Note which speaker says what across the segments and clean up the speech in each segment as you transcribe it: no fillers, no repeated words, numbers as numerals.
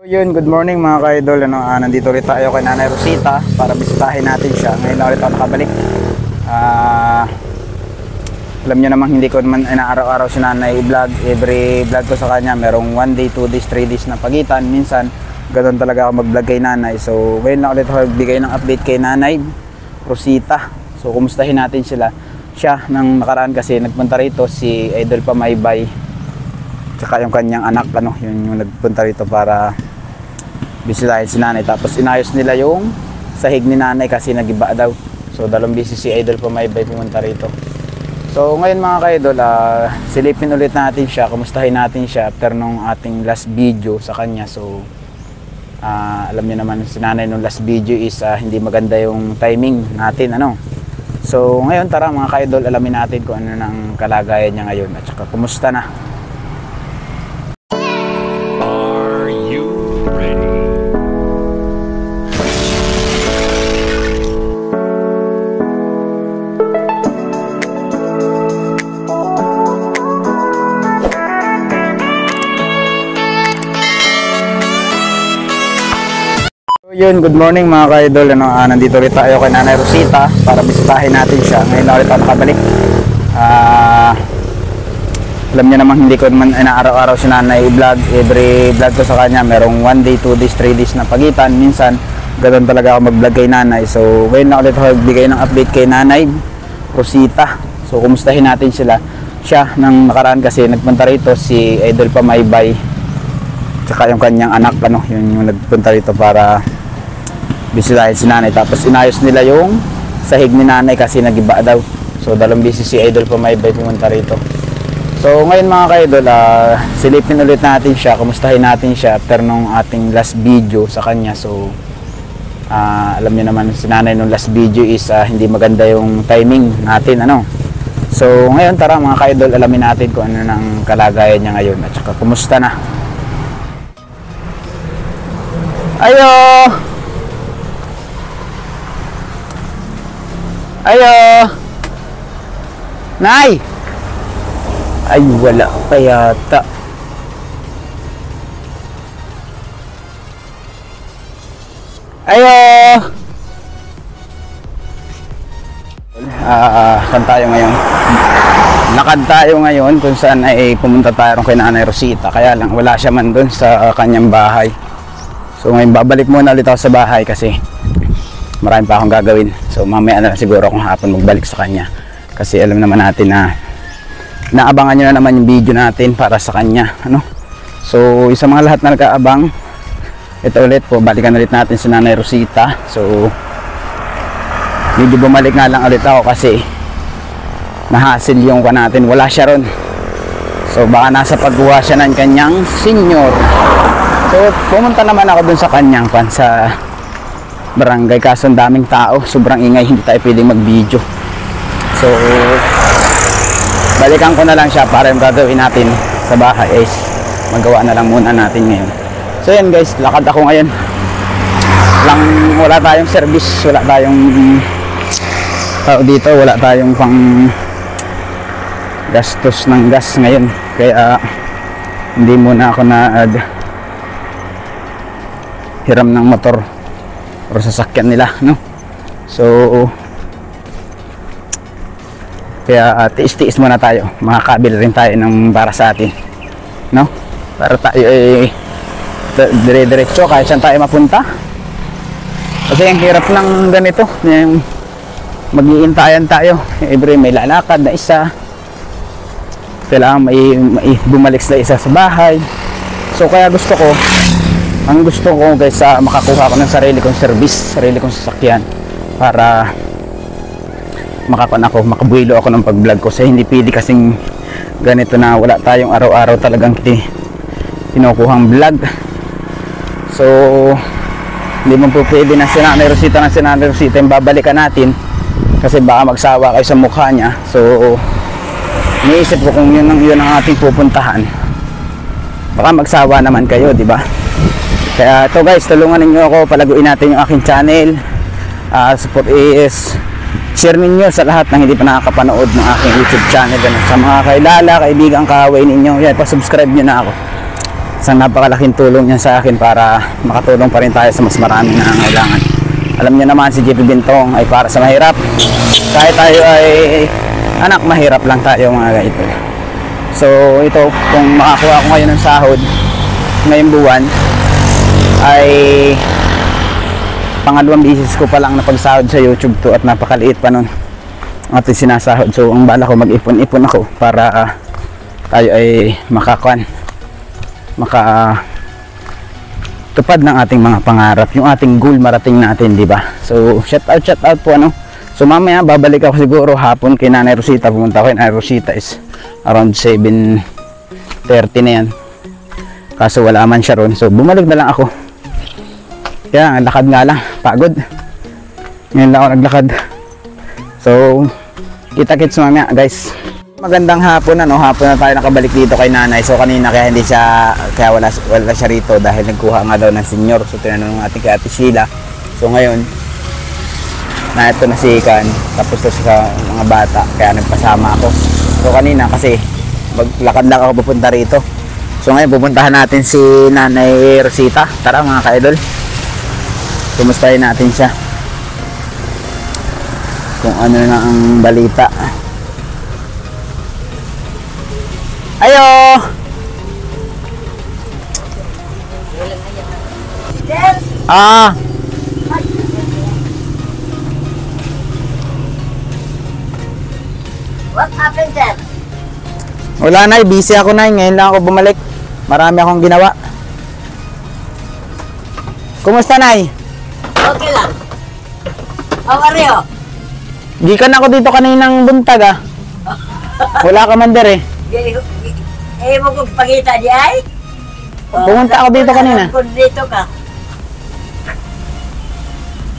Speaker 1: Yun, good morning mga ka-idol. Nandito ulit tayo kay Nanay Rosita para bisitahin natin siya. Ngayon na ulit ako nakabalik. Alam nyo naman, hindi ko naman inaaraw-araw si Nanay i-vlog. Every vlog ko sa kanya merong 1 day, 2 days, 3 days na pagitan. Minsan ganoon talaga ako mag-vlog kay Nanay. So ngayon na ulit ako bigay ng update kay Nanay Rosita. So kumustahin natin sila. Siya nang nakaraan kasi nagpunta rito si Idol Pamaybay, tsaka yung kanyang anak, yung nagpunta rito para bisitahin si Nanay. Tapos inayos nila yung sahig ni Nanay kasi nagiba daw. So dalawang busy si Idol Pamaybay pumunta rito. So ngayon mga ka-idol, silipin ulit natin siya, kumustahin natin siya after nung ating last video sa kanya. So alam niyo naman si Nanay nung last video is hindi maganda yung timing natin, So ngayon tara mga ka-idol, alamin natin kung ano nang kalagayan niya ngayon at saka kumusta na. Yun, good morning mga ka-idol. Nandito ulit tayo kay Nanay Rosita para bisitahin natin siya. Ngayon na ulit ako nakabalik. Alam niyo naman, hindi ko naman inaaraw-araw si Nanay i-vlog. Every vlog ko sa kanya merong 1 day, 2 days, 3 days na pagitan. Minsan ganoon talaga ako mag-vlog kay Nanay. So ngayon na ulit ako bigay ng update kay Nanay Rosita. So kumustahin natin sila. Siya nang nakaraan kasi nagpunta rito si Idol Pamaybay, tsaka yung kanyang anak, yung nagpunta rito para bisitahin si Nanay. Tapos inayos nila yung sahig ni Nanay kasi nagiba daw. So dalawang busy si Idol Pamaybay pumunta rito. So ngayon mga ka-idol, silipin ulit natin siya, kumustahin natin siya after nung ating last video sa kanya. So alam niyo naman si Nanay nung last video is hindi maganda yung timing natin, So ngayon tara mga ka-idol, alamin natin kung ano nang kalagayan niya ngayon at saka kumusta na. Ayo! Ayo! Nay! Ay, wala pa yata. Ayo! Saan tayo ngayon? Lakad tayo ngayon kung saan ay pumunta tayo kay Nanay Rosita. Kaya lang wala siya man doon sa kanyang bahay. So ngayon babalik muna ulit ako sa bahay kasi marami pa akong gagawin. So mamaya na lang siguro kung hapon magbalik sa kanya. Kasi alam naman natin na naabangan nyo na naman yung video natin para sa kanya. So isa mga lahat na nag-aabang, ito ulit po, balikan ulit natin si Nanay Rosita. So medyo bumalik nga lang ulit ako kasi nahasil yung ka natin, wala siya ron. So baka nasa pagkuha siya ng kanyang senior. So pumunta naman ako dun sa kanyang sa barangay, kaso ang daming tao, sobrang ingay, hindi tayo pwedeng mag video. So balikan ko na lang siya para yung gagawin natin sa bahay is magawa na lang muna natin ngayon. So yan guys, lakad ako ngayon lang, wala tayong service, wala tayong dito, wala tayong pang gastos ng gas ngayon, kaya hindi muna ako na hiram ng motor o sasakyan nila, So kaya tiis-tiis muna tayo, makakabil rin tayo ng para sa atin, para tayo dire-diretso kahit saan tayo mapunta. Kasi ang hirap ng ganito, yung mag-iintayan tayo every may lalakad na isa, kailangan may bumalik sa isa sa bahay. So kaya ang gusto ko guys, makakuha ko ng sarili kong service, sarili kong sasakyan para makabuelo ako ng pag-vlog ko. Kasi hindi pwede kasing ganito na wala tayong araw-araw talagang kinukuhang vlog. So hindi mo po pwede na si Nanay Rosita yung babalikan natin kasi baka magsawa kayo sa mukha niya. So iniisip ko kung yun ang ating pupuntahan, baka magsawa naman kayo, di ba? Kaya ito guys, tulungan ninyo ako, palaguin natin yung aking channel. Support is share ninyo sa lahat ng hindi pa nakakapanood ng aking YouTube channel. Sa mga kailala, kaibigan, kaaway ninyo, yan, pa-subscribe nyo na ako. isang napakalaking tulong niya sa akin para makatulong pa rin tayo sa mas marami na nangangailangan. Alam niyo naman si JP Bintong ay para sa mahirap. Kahit tayo ay anak, mahirap lang tayo mga gaito. So ito, kung makakuha ko ngayon ng sahod ngayong buwan, ay pangalawang bisis ko pa lang napagsahod sa YouTube to at napakaliit pa nun ang ating sinasahod. So ang bala ko, mag-ipon-ipon ako para tayo ay tupad ng ating mga pangarap, yung ating goal marating natin, di ba? So shout out po ano. So mamaya babalik ako siguro hapon kay Nanay Rosita. Pumunta ako kay Nanay Rosita is around 7:30 na yan, kaso wala man siya ron, so bumalik na lang ako. Kaya lakad nga lang, pagod ngayon lang ako naglakad. So kita-kits mamaya guys. Magandang hapon, ano, hapon na tayo nakabalik dito kay Nanay. So kanina kaya wala siya rito dahil nagkuha nga daw ng senior. So tinanong natin kay Ate Sheila. So ngayon na ito na si Ikan, tapos to sa mga bata, kaya nagpasama ako. So kanina kasi maglakad lang ako pupunta rito. So ngayon pupuntahan natin si Nanay Rosita. Tara mga ka-idol, kumustahin natin siya kung ano na ang balita. Ayo. Ah.
Speaker 2: What happened, sir?
Speaker 1: Wala na, busy ako na. Ngayon lang ako bumalik. Marami akong ginawa. Kumusta, Nay?
Speaker 2: Okay lang. How are you?
Speaker 1: Gikan ako dito kaninang buntag ah. Wala ka man der eh.
Speaker 2: Mo kong pagkita di ay?
Speaker 1: Pumunta ako dito kanina.
Speaker 2: Kung dito ka.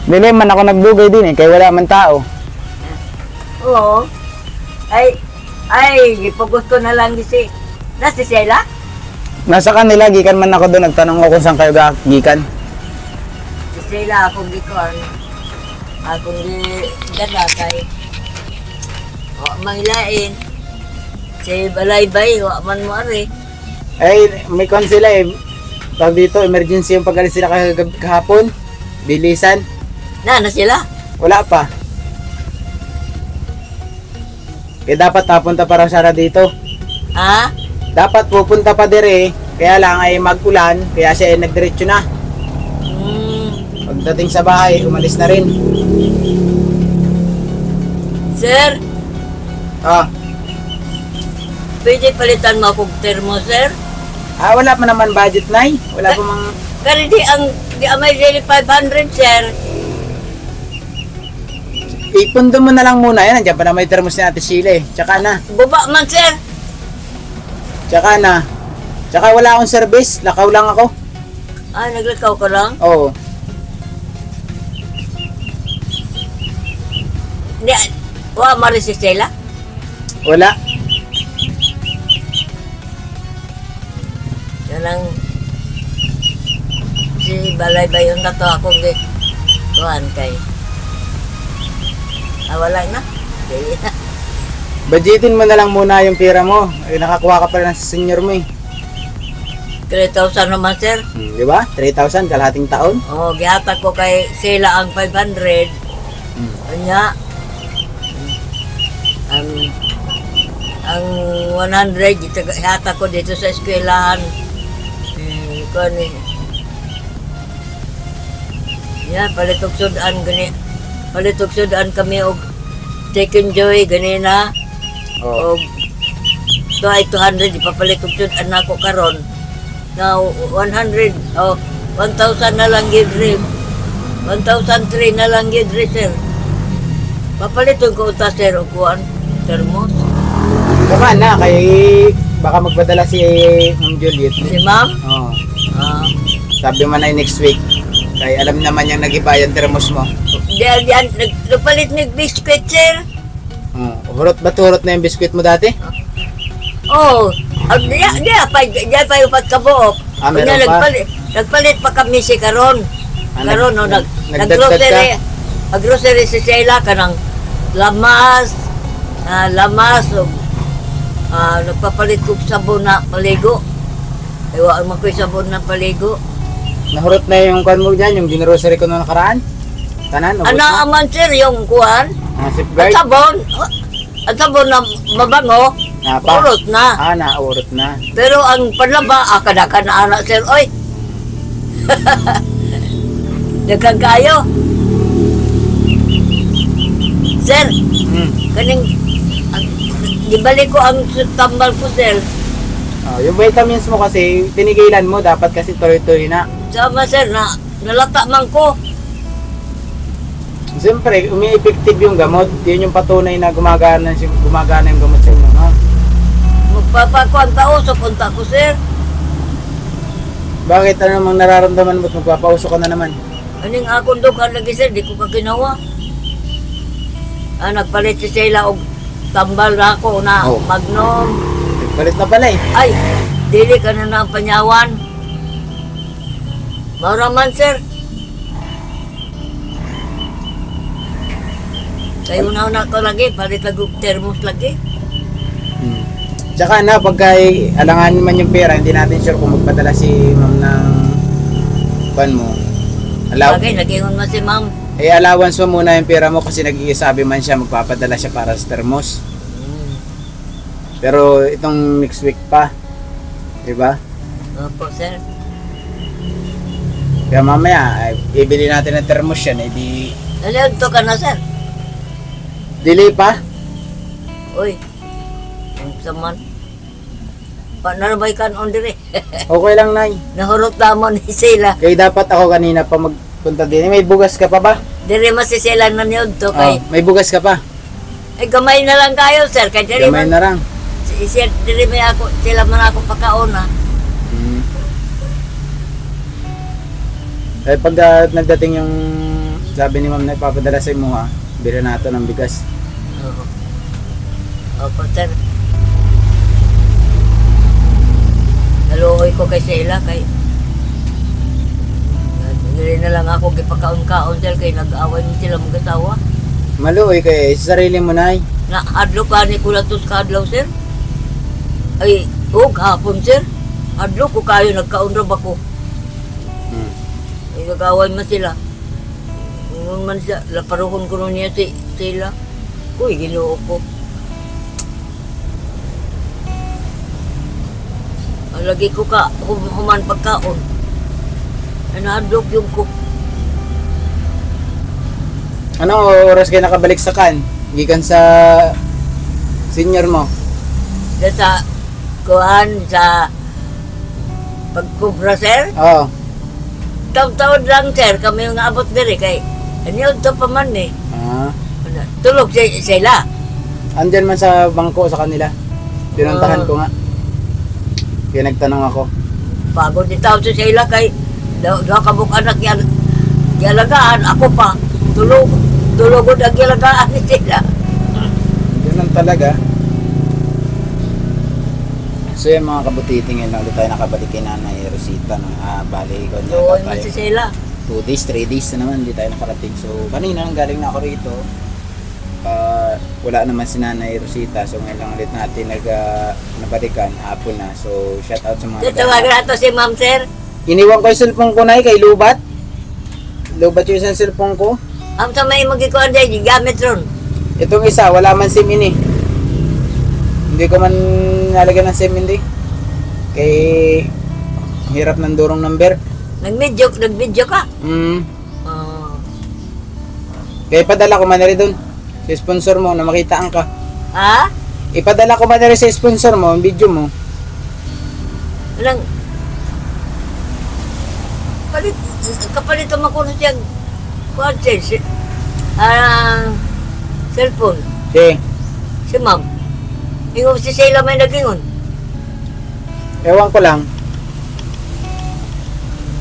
Speaker 1: Dili man ako nagdugay din eh, kaya wala man tao.
Speaker 2: Oo. Ipogus ko na lang si Sheila?
Speaker 1: Nasa kanila, gikan man ako doon. Nagtanong ako kung saan kayo gikan.
Speaker 2: Si Sheila akong gikon. Akong gada kay mangilain. Si Balaybay, man mo ari.
Speaker 1: Ay, may kon sila eh. Tawag dito, emergency yung pag-alis sila kahapon. Bilisan.
Speaker 2: Na sila?
Speaker 1: Wala pa. Kaya dapat napunta para sana dito.
Speaker 2: Ha?
Speaker 1: Dapat pupunta pa dire eh. Kaya lang ay mag-ulan, kaya siya ay nagdiretso na. Pagdating sa bahay, umalis na rin.
Speaker 2: Sir,
Speaker 1: Ah,
Speaker 2: pwede palitan mo akong termo, sir?
Speaker 1: wala pa naman budget, Nay. Wala pa mang...
Speaker 2: Pero di amay daily 500, sir.
Speaker 1: Ipundo mo na lang muna yan. Nandiyan pa na may thermos ni Ate Sheila eh. Tsaka na.
Speaker 2: Buba man, sir.
Speaker 1: Tsaka na. Tsaka wala akong service. Lakaw lang ako.
Speaker 2: Ah, naglakaw ka lang?
Speaker 1: Oo.
Speaker 2: Di, mari si Sheila?
Speaker 1: Wala.
Speaker 2: Yan ang si Balaybay yung nato akong kuhan kay. Wala na. Di na.
Speaker 1: Budgetin mo na lang muna yung pera mo. Eh, nakakuha ka pa rin sa senior mo eh.
Speaker 2: 3,000 naman, sir.
Speaker 1: Di ba? 3,000 kalahating taon.
Speaker 2: Oo, gihatag ko kay Sheila ang 500. Kanya, ang 100, gihatag ko dito sa eskwelahan. Kuhan eh. Yan, palitog sudan kami og Chicken Joy ganina.
Speaker 1: Oo.
Speaker 2: Og to ay 200 ipapalitog sudan nako karon. Now 100 1,000 na lang gid ri. 1,003 na lang gid ri, sir. Papalitog ko ta, sir, og kuan termos.
Speaker 1: Baka na, kay baka magpadala si Ma'am Juliet.
Speaker 2: Si ma'am?
Speaker 1: Oo.
Speaker 2: Sabi
Speaker 1: man ay next week. Kaya alam naman yung nag-iba yung thermos mo.
Speaker 2: diyan nagpalit ni biscuit, sir.
Speaker 1: Hurot ba hurot na yung biskwit mo dati?
Speaker 2: Oh, diya pa yung pagkabuok.
Speaker 1: Meron
Speaker 2: Kunya,
Speaker 1: pa?
Speaker 2: nagpalit pa kami si karon. Karon, no,
Speaker 1: nagdagdag ka?
Speaker 2: nag-grocery si Sheila ka ng lamas, o nagpapalit ko sabon na paligo. Iwa ang makoy sabon ng paligo.
Speaker 1: Nahurot na yung kuan mo dyan, yung ginerosery ko noong nakaraan. Tanan, ubos
Speaker 2: Ano
Speaker 1: na.
Speaker 2: aman sir yung kuhan?
Speaker 1: Ah,
Speaker 2: At
Speaker 1: safeguard.
Speaker 2: sabon. At sabon na mabango.
Speaker 1: Napa.
Speaker 2: Urot na.
Speaker 1: Naurot na.
Speaker 2: Pero ang panlaba, akadakan na anak sir. Oy! Daghang kayo. Sir,
Speaker 1: Hmm.
Speaker 2: kaning ibalik ko ang tambal ko sir.
Speaker 1: Yung vitamins mo kasi, tinigilan mo, dapat kasi tuloy-tuloy na.
Speaker 2: Sama sir na nalata man ko.
Speaker 1: Siyempre, umi-effective yung gamot. Yun yung patunay na gumagana yung gamot sa inyo, ha?
Speaker 2: Magpapakuan usok unta ko sir.
Speaker 1: Bakit ano namang nararamdaman mo at magpapauso ka na naman?
Speaker 2: Aning akong dughan lagi sir, di ko ka ginawa. Nagpalit si Sheila og tambal na ako na
Speaker 1: Oh.
Speaker 2: Magnum.
Speaker 1: Balit na pala eh.
Speaker 2: Ay, dili ka na ng panyawan. Mauraman sir. Kayo na ko lagi, palit lagi thermos lagi.
Speaker 1: Tsaka na, pagka alanganin man yung pera, hindi natin sure kung magpadala si ma'am ng pan mo.
Speaker 2: Bagay, nagingon man si ma'am.
Speaker 1: Allowance mo muna yung pera mo kasi nag-iisabi man siya, magpapadala siya para sa thermos. Pero itong next week pa, di ba?
Speaker 2: Opo sir.
Speaker 1: Kaya mamaya, ibili natin ng thermos yan, di
Speaker 2: Nalito ka na sir.
Speaker 1: delay pa.
Speaker 2: Uy, ang saman. Panarbay kan on dire.
Speaker 1: Okay lang, Nay.
Speaker 2: Nahurot namon ni Sheila.
Speaker 1: Kaya dapat ako kanina pa magpunta din. May bugas ka pa ba?
Speaker 2: Dire mas si Sheila na niyod to kay.
Speaker 1: May bugas ka pa.
Speaker 2: Ay gamay na lang kayo sir. Kay dire
Speaker 1: Gamay
Speaker 2: man.
Speaker 1: na lang.
Speaker 2: Sir, dire may ako. Sila man ako pagkauna.
Speaker 1: Eh pag nagdating yung sabi ni ma'am na ipapadala sa imo ha, bili nato ng bigas.
Speaker 2: Oo. Opo sir. Naluhoy ko kay Sheila kay dire na lang ako gipakaon-kaon sir kay nag-away ni sila mag-asawa.
Speaker 1: Maluoy kay sa sarili mo, Nay.
Speaker 2: Na adlo pa ni kulatos kadlaw sir. Ay, hapon sir. Adlo ko kayo nagkaon ra ba ko. Ay nag-away man sila. Ngun man siya, laparuhon ko nun niya sila. Uy, ginoo ko. Lagi ko ka human pagkaon. Nadlok yung ko.
Speaker 1: Ano oras kayo nakabalik sa kan? Gikan sa senior mo.
Speaker 2: Sa kuhan sa pagkubra sir.
Speaker 1: Oo.
Speaker 2: Taon-taon lang sir kami yung abot diri kay ano to pa man eh. Tulog sila.
Speaker 1: Andyan man sa bangko sa kanila. Pinuntahan ko nga. Kaya nagtanong ako.
Speaker 2: Pagod din tao sa sila kay daw kabuk anak yan gialagaan ako pa. Tulog ang gialagaan ni sila.
Speaker 1: Yun lang talaga. So yung mga kabutiti ngayon lang ulit tayo nakabalik kay Nanay Rosita no? Bali ko
Speaker 2: Doon man si sila.
Speaker 1: 2 days, 3 days na naman hindi tayo nakarating. So kanina nang galing na ako rito. Wala naman si Nanay Rosita. So ngayon lang ulit natin nabalikan hapon na. So shout out sa mga
Speaker 2: Tatawagan nato si ma'am sir.
Speaker 1: Iniwan ko yung cellphone ko na kay Lubat. Lubat yung isang cellphone ko.
Speaker 2: Ang sa may magikuan dyan, gamit ron.
Speaker 1: Itong isa, wala man SIM ini. Hindi ko man nalagyan ng SIM hindi. Kay hirap ng durong number.
Speaker 2: Nag-video ka?
Speaker 1: Kaya ipadala ko man na rin doon. Sa sponsor mo na makitaan ka.
Speaker 2: Ha?
Speaker 1: Ipadala ko man na rin sa sponsor mo, yung video mo.
Speaker 2: Walang... Kapalit naman ko na siya. Kuhan siya. Cellphone. Si ma'am. Ingon si Sheila may nagingon.
Speaker 1: Ewan ko lang.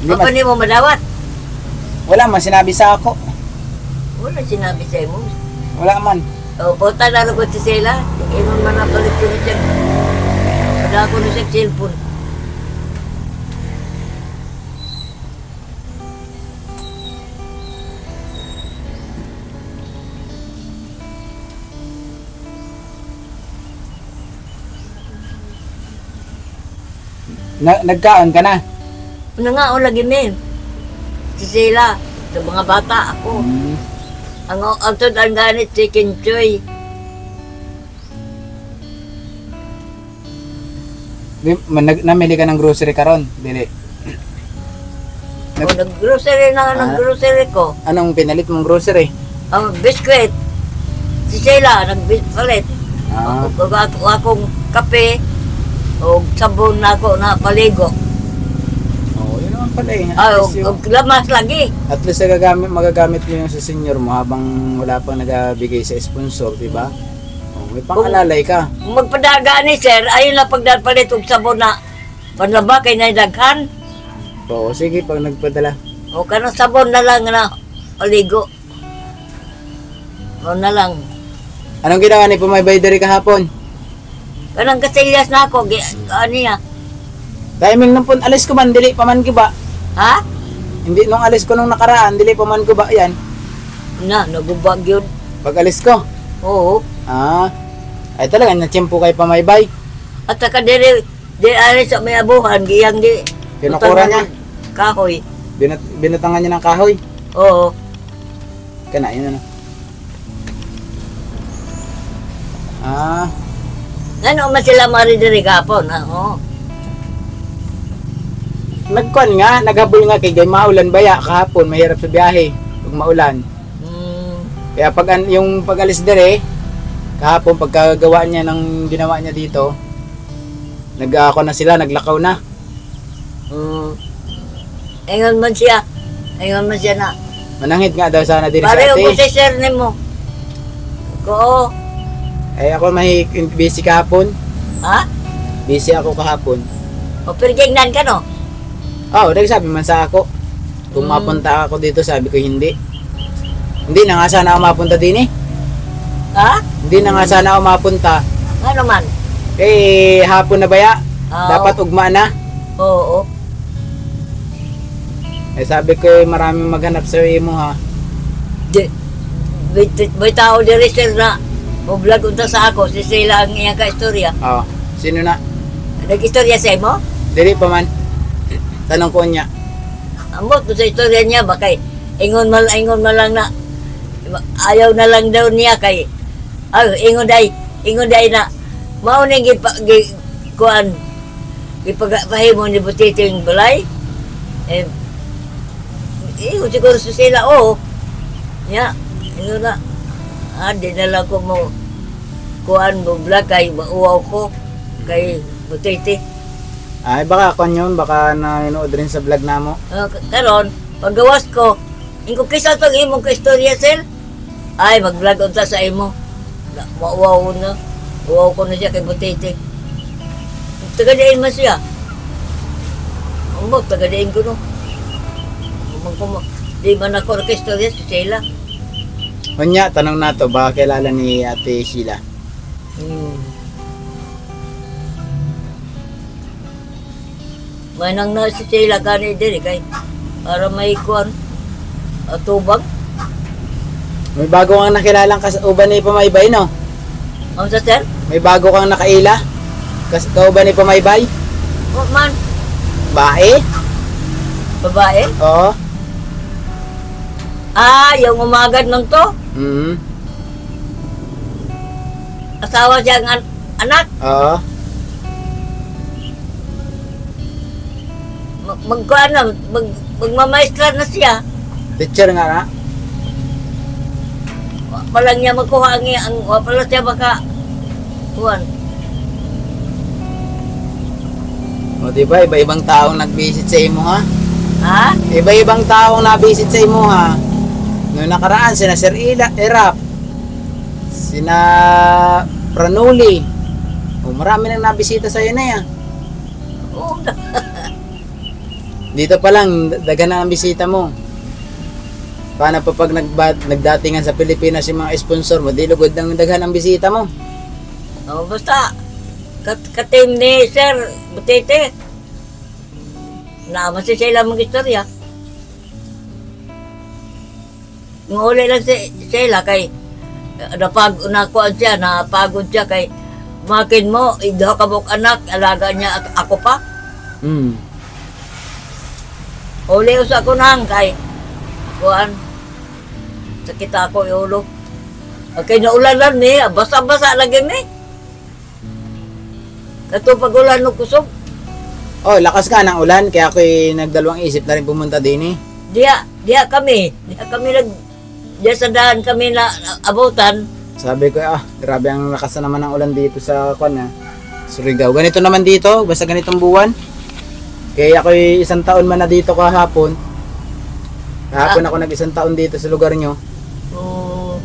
Speaker 2: Papa ni mo madawat.
Speaker 1: Wala man sinabi sa ako.
Speaker 2: Wala sinabi sa mo.
Speaker 1: Wala man.
Speaker 2: O, punta na rin ko si Sheila. Ingon man napalit ko na siya. Pada ko na siya cellphone.
Speaker 1: Nagkaon ka na?
Speaker 2: Ano nga, o lagi min. Si Sheila, sa mga bata ako. Ang tudang ganit, chicken choy.
Speaker 1: Namili ka ng grocery karon, dili.
Speaker 2: O, nag-grocery na nag-grocery ko.
Speaker 1: Anong pinalit mong grocery?
Speaker 2: Ang biskwit. Si Sheila, nag-biskwit. Akong kape. O sabon na ako na paligo.
Speaker 1: Oo, yun naman pala eh.
Speaker 2: O lamas lagi.
Speaker 1: At least magagamit mo yung sa senior mo habang wala pang nagabigay sa sponsor, di ba? Oh, may pangalalay ka.
Speaker 2: Kung magpadaga ni sir, ayun na pagdapalit og sabon na panlaba kay naidaghan.
Speaker 1: Oo, sige, pag nagpadala.
Speaker 2: O kanang sabon na lang na paligo. O na lang.
Speaker 1: Anong ginawa ni Pumaybay diri kahapon?
Speaker 2: Kanang kasilyas na ako, ano niya?
Speaker 1: Timing nung pun alis ko man, dili pa man ko ba?
Speaker 2: Ha?
Speaker 1: Hindi, nung alis ko nung nakaraan, dili pa man ko ba yan?
Speaker 2: Nagubag yun.
Speaker 1: Pag alis ko?
Speaker 2: Oo.
Speaker 1: Ay talaga, natsimpo kay Pumaybay.
Speaker 2: At saka diri sa may abuhan, giyang di.
Speaker 1: Kinukura niya.
Speaker 2: Kahoy.
Speaker 1: Binutangan niya ng kahoy.
Speaker 2: Oo.
Speaker 1: Kana, yun ano.
Speaker 2: Ano man sila mari diri kapon, ha? Oo.
Speaker 1: Nagkuan nga, naghabol nga kay gay maulan baya kahapon, mahirap sa biyahe pag maulan. Kaya yung pag-alis dire, kahapon pagkagawa niya ng ginawa niya dito, nag-ako na sila, naglakaw na.
Speaker 2: Ingon man siya na.
Speaker 1: Manangit nga daw sana diri sa
Speaker 2: Pareho ko
Speaker 1: ate.
Speaker 2: si sir nimo. Ko.
Speaker 1: Ay ako busy kahapon.
Speaker 2: Ha?
Speaker 1: Busy ako kahapon.
Speaker 2: O pirgingnan ka no?
Speaker 1: Nagsabi man sa ako. Kung mapunta ako dito, sabi ko hindi. Hindi na nga sana ako mapunta din eh.
Speaker 2: Ha?
Speaker 1: Hindi na nga sana ako mapunta.
Speaker 2: Ano man?
Speaker 1: Hapon na baya.
Speaker 2: Oo.
Speaker 1: Dapat ugma na.
Speaker 2: Oo.
Speaker 1: Sabi ko maraming maghanap sa imo ha.
Speaker 2: May tao diri sir na vlog unta sa ako, si Sheila ang iyang ka-istorya.
Speaker 1: Sino na?
Speaker 2: Nag-istorya sa imo?
Speaker 1: Dili pa man. Tanong ko niya.
Speaker 2: Ambot sa istorya niya, bakay ingon man lang na ayaw na lang daw niya kay ingon day na mauning kuan ipagpahimo ni butiting balay. Siguro si Sheila, nya, ingon na, di na lang ko mo kuan mo vlog kay mauwaw ko kay butiti.
Speaker 1: Ay baka kon yun, baka nanood rin sa vlog namo.
Speaker 2: Karon paggawas ko, ingko kisa tong imong ka-istorya sel. Ay mag-vlog unta sa imo. Mauwaw na. Uwaw ko na siya kay butiti. Tagadain man siya. Tagadain ko no. Di man ako ka-istorya si Sheila.
Speaker 1: Kunya, tanong na to, baka kilala ni Ate Sheila.
Speaker 2: May nang na si Sheila kani diri kay para may kuan atubag.
Speaker 1: May bago kang nakilalang kauban ni Pumaybay, no?
Speaker 2: Ang sa sir?
Speaker 1: May bago kang nakaila? Kauban ni Pumaybay?
Speaker 2: O man,
Speaker 1: Bae?
Speaker 2: babae?
Speaker 1: Oo.
Speaker 2: Yung umagad ng to. Asawa siya ang anak.
Speaker 1: Oo.
Speaker 2: Magkuan na, magmamaestra na siya.
Speaker 1: Teacher nga na.
Speaker 2: Palang niya magkuha ang wala siya baka kuan.
Speaker 1: O diba, iba-ibang taong nag-visit sa imo ha?
Speaker 2: Ha?
Speaker 1: Iba-ibang taong na-visit sa imo ha? Noong nakaraan, sina Sir Erap, sina Pranuli. Marami nang nabisita sa'yo na yan.
Speaker 2: Oo.
Speaker 1: Dito pa lang, dagan na ang bisita mo. Paano pa pag nagdatingan sa Pilipinas yung mga sponsor mo, di lugod ng daghan ang bisita mo.
Speaker 2: Basta katim ni Sir Butete. Naman si Sheila mong istorya. Nguli lang si Sheila kay napagod siya kay makin mo, idho ka mong anak, alaga niya ako pa.
Speaker 1: Hmm.
Speaker 2: Uli sa ko nang kay kuan. Sakit ako yung ulo. Okay, naulanan ni, basa-basa lagi ni. Kato pag ulan no kusog.
Speaker 1: Oh, lakas ka ng ulan, kaya ako'y nagdalawang isip na rin pumunta din eh.
Speaker 2: Diya kami diya sa daan kami na abutan.
Speaker 1: Sabi ko, grabe ang lakas na naman ng ulan dito sa Surigao. Ganito naman dito, basta ganitong buwan. Kaya ako'y isang taon man na dito kahapon. Kahapon ako nag-isang taon dito sa lugar nyo.
Speaker 2: Oh,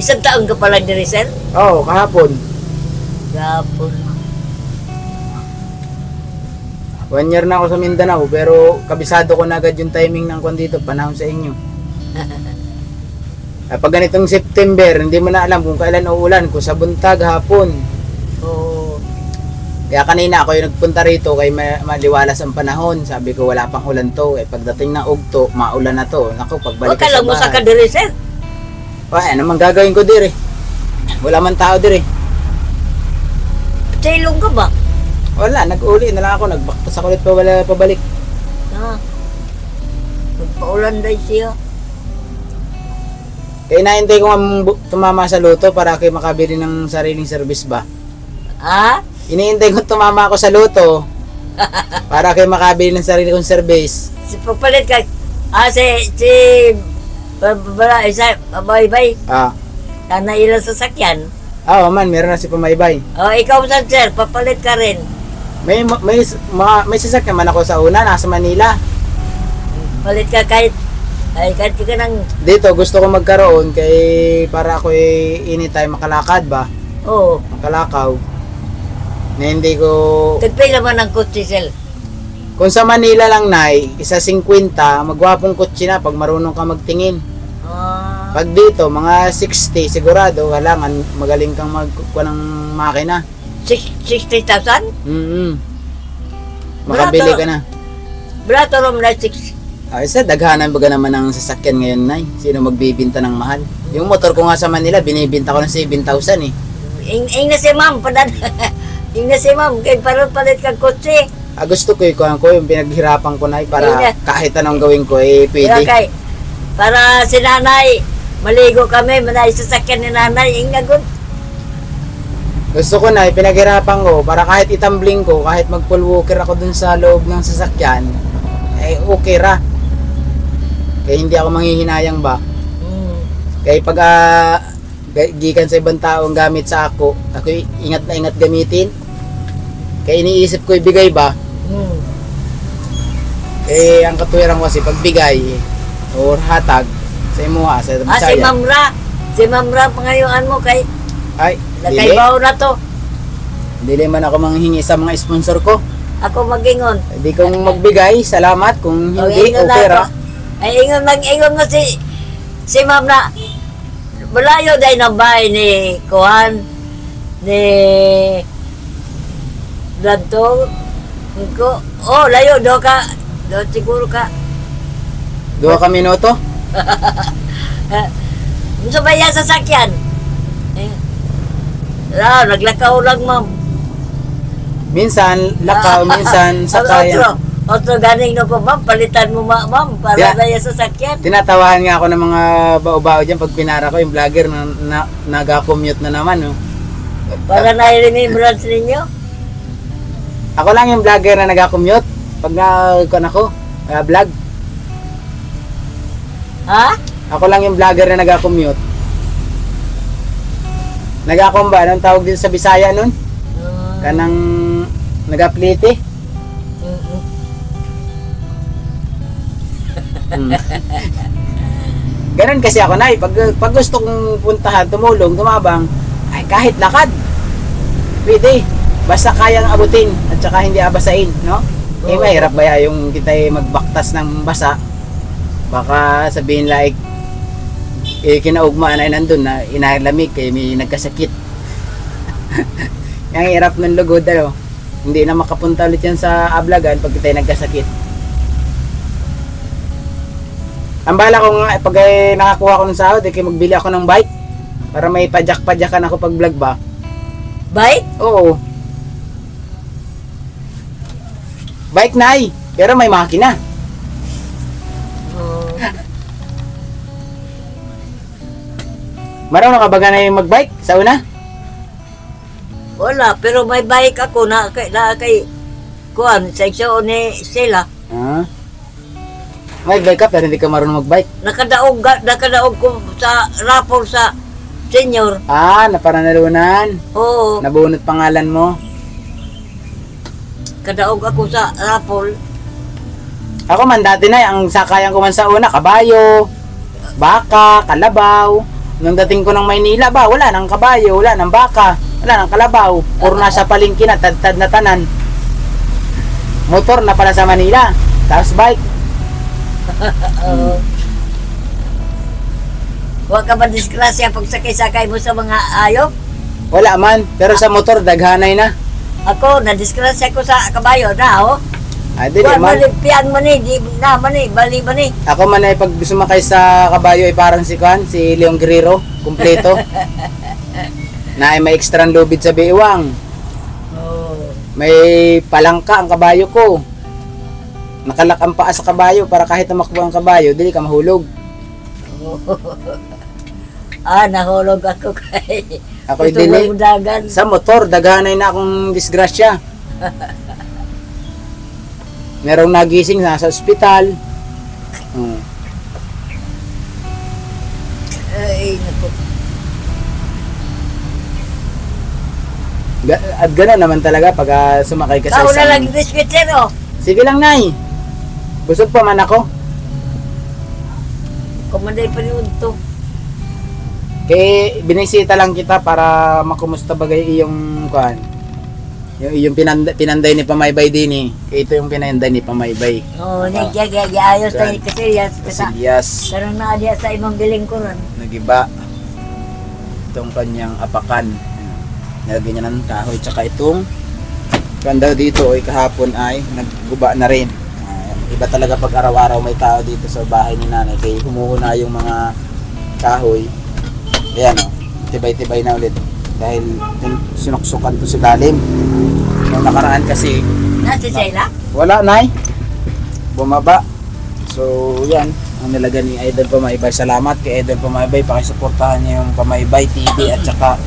Speaker 2: isang taon ka pala diri, sir?
Speaker 1: Oo, kahapon.
Speaker 2: Gapon.
Speaker 1: 1 year na ako sa Mindanao, pero kabisado ko na agad yung timing ng dito, panahon sa inyo. Pag ganitong September, hindi mo na alam kung kailan uulan, kung sa buntag, hapon.
Speaker 2: Oh,
Speaker 1: Kaya kanina ako yung nagpunta rito kay maliwalas ang panahon. Sabi ko wala pang ulan to. Pagdating ng ugto, maulan na to. Naku, pagbalik
Speaker 2: wag
Speaker 1: ka
Speaker 2: ka
Speaker 1: sa
Speaker 2: lang mo sa
Speaker 1: bahay.
Speaker 2: kadiri, sir.
Speaker 1: Ano man gagawin ko dire? Wala man tao dire.
Speaker 2: Silong ka ba?
Speaker 1: Wala, nag-uli na lang ako. Nagbaktas ako ulit pabalik.
Speaker 2: Magpaulan dahil siya.
Speaker 1: Kaya inaantay ko nga tumama sa luto para kayo makabili ng sariling service ba?
Speaker 2: Ha?
Speaker 1: Iniintay ko tumama ako sa luto para kayo makabili ng sarili kong service.
Speaker 2: Si pagpalit ka. Isa, babay-bay. Na ilang sasakyan.
Speaker 1: Man, meron na si Pumaybay.
Speaker 2: Ikaw sa sir, papalit ka rin.
Speaker 1: May sasakyan man ako sa una, nasa Manila.
Speaker 2: Palit ka kahit ka nang,
Speaker 1: Dito gusto ko magkaroon para ako anytime makalakad ba? Makalakaw. Na hindi ko
Speaker 2: tagpay naman ng kutsi, sir.
Speaker 1: kung sa Manila lang nay, 1.50, magwapong kotse na pag marunong ka magtingin. Pag dito, mga 60 sigurado, kailangan magaling kang magkuha ng makina.
Speaker 2: 60,000?
Speaker 1: Makabili ka na.
Speaker 2: Brato rom na 6.
Speaker 1: Isa, daghanan baga naman ng sasakyan ngayon nay. Sino magbibinta ng mahal? Yung motor ko nga sa Manila, binibinta ko ng 7,000 eh.
Speaker 2: Ing na si ma'am, ing na si ma'am, kay palit kang kotse.
Speaker 1: Gusto ko yung pinaghirapan ko na para
Speaker 2: Ayun na.
Speaker 1: kahit anong gawin ko pwede.
Speaker 2: Okay. Para si nanay, maligo kami, manay sasakyan ni nanay, ing na good.
Speaker 1: Gusto ko na pinaghirapan ko para kahit itambling ko, kahit mag-full walker ako dun sa loob ng sasakyan, okay ra. Kaya hindi ako manghihinayang ba. Kaya pag gikan sa ibang tao ang gamit sa ako ingat na ingat gamitin. Kaya iniisip ko ibigay ba. Ang katuwiran kasi pagbigay or hatag sa imuha sa Bisaya.
Speaker 2: Si Mamra pangayuan mo kay
Speaker 1: Dili.
Speaker 2: nakaibaw na to.
Speaker 1: Dili man ako manghingi sa mga sponsor ko.
Speaker 2: Ako magingon.
Speaker 1: Hindi kong magbigay, salamat. Kung hindi, okay ra.
Speaker 2: Ay ingon mo si ma'am na malayo dahil ng bahay ni Kuhan ni Blanto ko. Layo do siguro ka.
Speaker 1: 2 ka minuto.
Speaker 2: Sa bayan sa sakyan. Naglakaw lang, ma'am.
Speaker 1: Minsan lakaw, minsan sakayan.
Speaker 2: Otro ganing no po, ma'am. Palitan mo, ma'am, para na sa sakyan.
Speaker 1: Tinatawahan nga ako ng mga bao-bao dyan pag pinara ko yung vlogger na nag-commute na naman. No?
Speaker 2: Para na-remembrance ninyo.
Speaker 1: Ako lang yung vlogger na nag-commute pag ako, vlog.
Speaker 2: Ha?
Speaker 1: Ako lang yung vlogger na nag-commute. Nag-akom ba? Anong tawag dito sa Bisaya nun? Kanang nag-aplite? Ganon kasi ako na pag gusto kong puntahan, tumulong, tumabang, kahit lakad pwede, basta kayang abutin at saka hindi abasain, no? Mahirap ba yung kita magbaktas ng basa, baka sabihin like kinaugmaan ay nandun na inalamig kaya may nagkasakit. Yung hirap ng lugod, hindi na makapunta ulit yan sa ablagan pag kita nagkasakit. Ang bala ko nga, pag nakakuha ko ng sahod, magbili ako ng bike para may padyak-padyakan ako pag vlog ba.
Speaker 2: Bike?
Speaker 1: Oo. Bike nay, pero may makina.
Speaker 2: Oh.
Speaker 1: Marunong ka ba na yung magbike sa una?
Speaker 2: Wala, pero may bike ako na kay kuan sa isyo ni sila.
Speaker 1: Ah. May bike ka pero hindi ka marunong magbike.
Speaker 2: Nakadaog ko sa rapor sa senior.
Speaker 1: Ah, naparanalunan.
Speaker 2: Oo,
Speaker 1: Nabunot pangalan mo.
Speaker 2: kadaog ako sa rapor.
Speaker 1: Ako man dati na, ang sakayan ko man sa una, kabayo, baka, kalabaw. Nung dating ko ng Maynila ba, wala nang kabayo, wala nang baka, wala nang kalabaw. Puro nasa palengke na, tad na tanan. Motor na pala sa Manila, tapos bike.
Speaker 2: Wa ka ba disgrasya pag sakay-sakay mo sa mga ayop?
Speaker 1: Wala man, pero sa motor, daghanay na.
Speaker 2: Ako, na-disgrasya ko sa kabayo na, oh.
Speaker 1: Ay, di
Speaker 2: Kuan
Speaker 1: man.
Speaker 2: maligpian man ni, di na man ni, bali man ni.
Speaker 1: Ako man ay pag sumakay sa kabayo ay parang si Kwan, si Leong Guerrero, kumpleto. Na ay may extra lubid sa biwang.
Speaker 2: Oh.
Speaker 1: May palangka ang kabayo ko. Nakalak ang paa sa kabayo para kahit tumakbo ang kabayo, dili ka mahulog.
Speaker 2: Nahulog ako kay.
Speaker 1: Ako'y dili.
Speaker 2: Dagan.
Speaker 1: Sa motor, daghanay na akong disgrasya. Merong nagising nasa ospital.
Speaker 2: Ay, naku.
Speaker 1: At gano'n naman talaga pag sumakay ka sa
Speaker 2: Kao na
Speaker 1: isang...
Speaker 2: lang dispatcher, oh.
Speaker 1: Sige lang, Nay. Busog pa man ako.
Speaker 2: Kumanday pa rin to.
Speaker 1: Kaya binisita lang kita para makumusta bagay iyong kuan. Yung iyong pinanday ni Pamaybay din eh. Ito yung pinanday ni Pamaybay.
Speaker 2: Oh, ayos tayo kasi yes.
Speaker 1: Kasilyas.
Speaker 2: Karang na diya sa imong giling ko ron.
Speaker 1: Nagiba. Itong kanyang apakan. Nilagyan niya ng kahoy. Tsaka itong kuan daw dito ay kahapon ay nagguba na rin. Iba talaga pag araw-araw may tao dito sa bahay ni nanay. Kaya humuhuna yung mga kahoy. Ayan o, tibay-tibay na ulit dahil sinuksukan to sa lalim. Nung nakaraan kasi
Speaker 2: Nasa Sheila?
Speaker 1: wala, Nay, bumaba. So yan ang nilagay ni Idol Pamaybay. Salamat kay Idol Pamaybay, pakisuportahan niyo yung Pamaybay TV at saka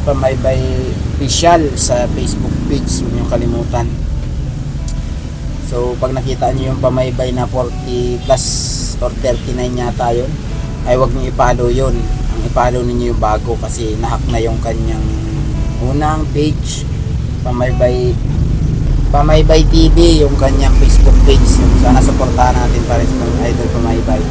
Speaker 1: Pamaybay Official sa Facebook page, huwag niyo kalimutan. So pag nakita niyo yung Pamaybay na 40 plus or 39 yata yun, ay huwag niyo i-follow yun. I-follow ninyo yung bago kasi nahack na yung kanyang unang page, Pamaybay TV, yung kanyang Facebook page. Sana suportahan natin para sa Idol Pamaybay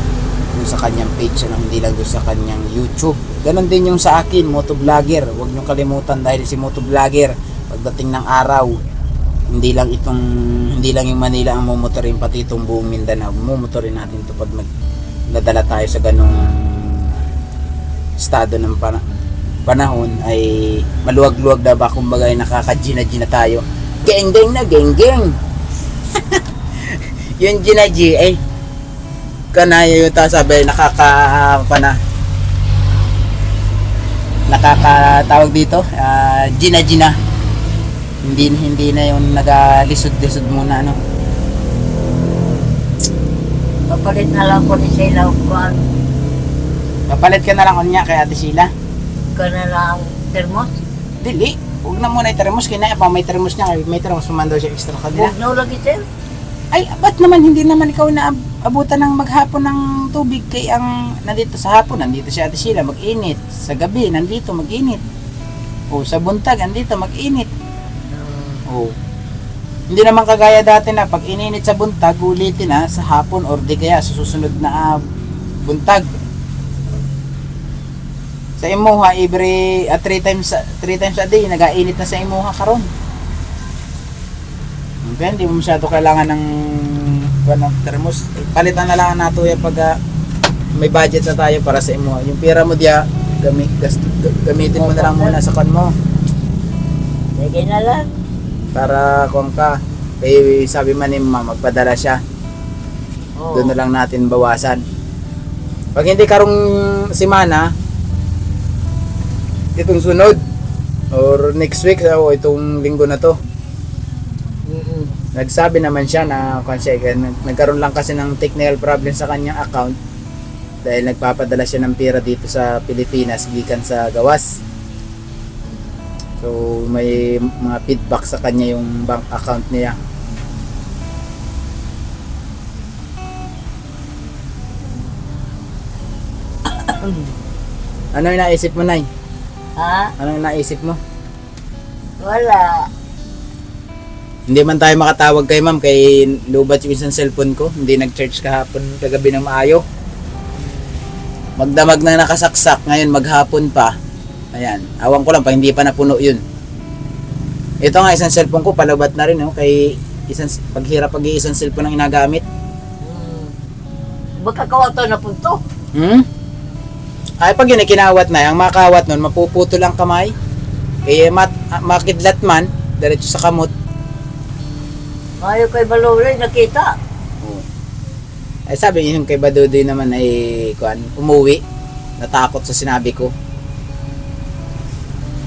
Speaker 1: yung sa kanyang page, hindi lang doon sa kanyang YouTube. Ganon din yung sa akin, motovlogger. Huwag nyo kalimutan dahil si motovlogger pagdating ng araw, hindi lang yung Manila ang mumotorin, pati itong buong Mindanao mumotorin natin ito pag nadala tayo sa ganong estado ng panahon ay maluwag-luwag na ba, kumbaga ay nakaka-gina-gina tayo. Geng-geng na, geng-geng. Yung gina-G ay kanayo yung sabi nakakatawag dito, gina-gina. Hindi na yung nagalisod-lisod muna, ano.
Speaker 2: Papalit na lang ko ni Sheila kuan.
Speaker 1: Papalit ka na lang niya kay Ate Sheila.
Speaker 2: Ka na lang termos.
Speaker 1: Dili, huwag na muna i-termos. Kaya pa may termos niya, may termos man daw siya extra kanila.
Speaker 2: Huwag na lagi sir.
Speaker 1: Ay, ba't naman hindi naman ikaw na abutan ng maghapon ng tubig? Kay ang nandito sa hapon, nandito si Ate Sheila mag-init. Sa gabi, nandito mag-init. O sa buntag, nandito mag-init. O, hindi naman kagaya dati na pag ininit sa buntag, ulitin na sa hapon or di kaya sa susunod na buntag. Sa imuha, every 3 times a day, nag-ainit na sa imuha karon. Okay, hindi mo masyado kailangan ng thermos. Palitan na lang nato yan pag may budget na tayo para sa imuha. Yung pera mo diya, gamitin mo na lang muna sa kan mo.
Speaker 2: Sige na lang.
Speaker 1: Para kung ka, kaya sabi man ni Mama, magpadala siya.
Speaker 2: Oh.
Speaker 1: Doon na lang natin bawasan. Pag hindi karong simana, itong sunod or next week o itong linggo na to, Nagsabi naman siya na nagkaroon lang kasi ng technical problem sa kanyang account dahil nagpapadala siya ng pera dito sa Pilipinas gikan sa gawas. So may mga feedback sa kanya yung bank account niya. Ano yung naisip mo, Nay?
Speaker 2: Ha?
Speaker 1: Ano yung naisip mo?
Speaker 2: Wala.
Speaker 1: Hindi man tayo makatawag kay ma'am kay lubat yung isang cellphone ko. Hindi nag-charge kahapon kagabi ng maayo. Magdamag na nakasaksak, ngayon maghapon pa. Ayan, awang ko lang pa hindi pa napuno yun. Ito nga isang cellphone ko, palubat na rin kay paghirap isang cellphone ang inagamit.
Speaker 2: Baka kawato na punto.
Speaker 1: Ay pag yun ay kinawat na, ang makawat nun, mapuputol ang kamay. Kaya makidlat man, diretso sa kamot.
Speaker 2: Mayo kay Balore, nakita.
Speaker 1: Ay sabi yung kay Badudoy naman ay umuwi. Natakot sa sinabi ko.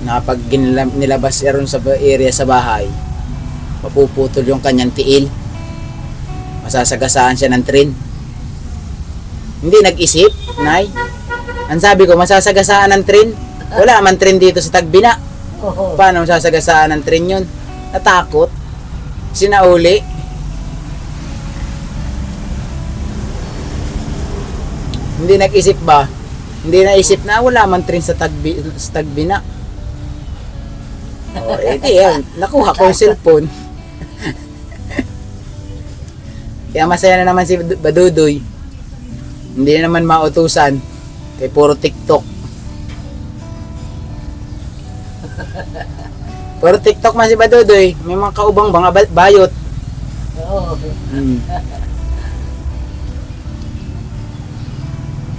Speaker 1: Na pag nilabas siya ron sa area sa bahay, mapuputol yung kanyang tiil. Masasagasaan siya ng train. Hindi nag-isip, Nay. Ang sabi ko, masasagasaan ng train. Wala man train dito sa Tagbina. Paano masasagasaan ng train yun? Natakot. Sinauli. Hindi nag-isip ba? Hindi naisip na wala man train sa Tagbina. Edi yan. Nakuha ko yung cellphone. Kaya masaya na naman si Badudoy. Hindi na naman mautusan. Kaya puro TikTok. Puro TikTok man si Badudoy. May mga kaubang mga bayot.
Speaker 2: Oo.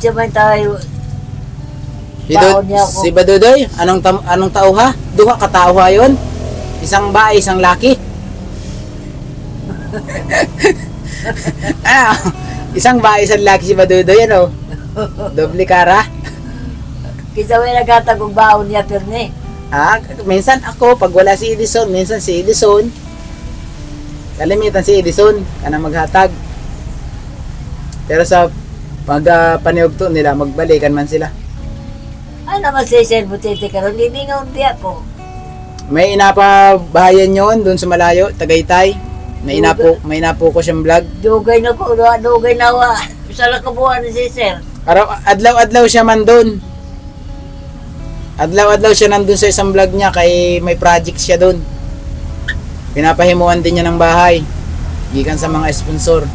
Speaker 2: Siya man tayo.
Speaker 1: Si Badudoy, anong tao ha? Duha ka tao ha yun? Isang bae, isang laki. Isang bae, isang laki si Badudoy, ano? Doble kara.
Speaker 2: Kisa may nagatagong baon niya, Perne.
Speaker 1: Minsan ako, pag wala si Edison, minsan si Edison. Kalimitan si Edison, kanang maghatag. Pero sa pag-paniugto nila, magbalikan man sila.
Speaker 2: Ano naman si Sir Butete karon? Hindi nga undi ako.
Speaker 1: May inapabahayan yon doon sa malayo, Tagaytay. May inapo ko siyang vlog.
Speaker 2: Dugay na ko, dugay na wa. Isa lang kabuhan ni si Sir.
Speaker 1: Adlaw-adlaw siya man doon. Adlaw-adlaw siya nandun sa isang vlog niya kay may project siya doon. Pinapahimuan din niya ng bahay. Gikan sa mga sponsor.